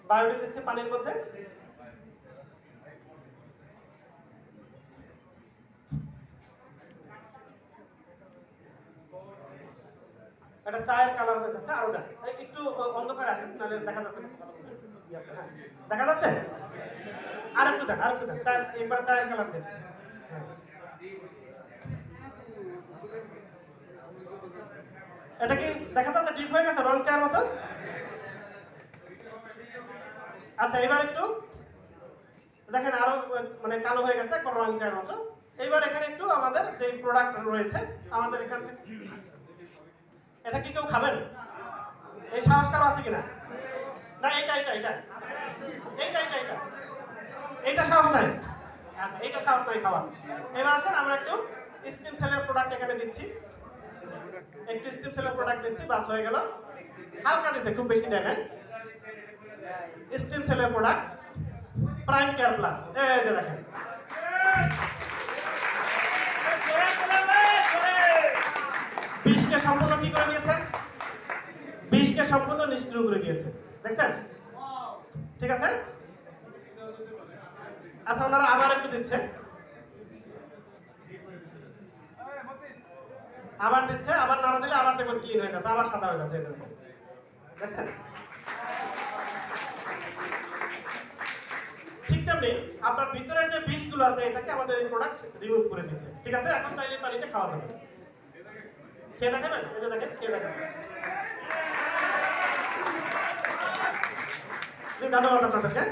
বায়োটি দিচ্ছি পানির মধ্যে। এটা চায়ের কালার হয়ে যাচ্ছে, আরো দেন একটু অন্ধকারে আসেন, নাহলে দেখা যাচ্ছে না। দেখা যাচ্ছে? আর একটু দেন, আর একটু দেন, চায়ের একবার চায়ের কালার দেন। এটা কি দেখা যাচ্ছে ডিপ হয়ে গেছে রং চায়ের মতো? আচ্ছা এবার একটু দেখেন আরো মানে কালো হয়ে গেছে একবার রং চায়ের মতো। এইবার এখানে একটু আমাদের যে প্রোডাক্ট রয়েছে আমাদের এখান থেকে, এটা কি কেউ খাবেন? এই সাহস কারো আছে কিনা? না এইটা এইটা এইটা এইটা এইটা এইটা এইটা সাহস নাই। আচ্ছা এইটা সাহস নাই খাওয়া। এবার আসেন আমরা একটু স্টিম সেলের প্রোডাক্ট এখানে দিচ্ছি, একটু স্টিম সেলের প্রোডাক্ট দিচ্ছি, বাস হয়ে গেল। হালকা দিচ্ছে, খুব বেশি দেয় না। স্টিম সেলের প্রোডাক্ট প্রাইম কেয়ার প্লাস, এই যে দেখেন বিষকে সম্পূর্ণ কি করে দিয়েছে? বিষকে সম্পূর্ণ নিষ্ক্রিয় করে দিয়েছে, দেখছেন? ঠিক আছে। আচ্ছা ওনারা আবার একটু দিচ্ছে, আবার দিচ্ছে, আবার নাড়া দিলে আবার দেখুন ক্লিন হয়ে যাচ্ছে, আবার সাদা হয়ে যাচ্ছে, দেখছেন? ঠিক তেমনি আপনার ভিতরের যে বিষগুলো আছে এটাকে আমাদের এই প্রোডাক্ট রিমুভ করে দিচ্ছে। ঠিক আছে, এখন চাইলে পানিতে খাওয়া যাবে। খেয়ে দেখাবেন? এই যে দেখেন খেয়ে দেখাচ্ছে। জি ধন্যবাদ আপনাদেরকে।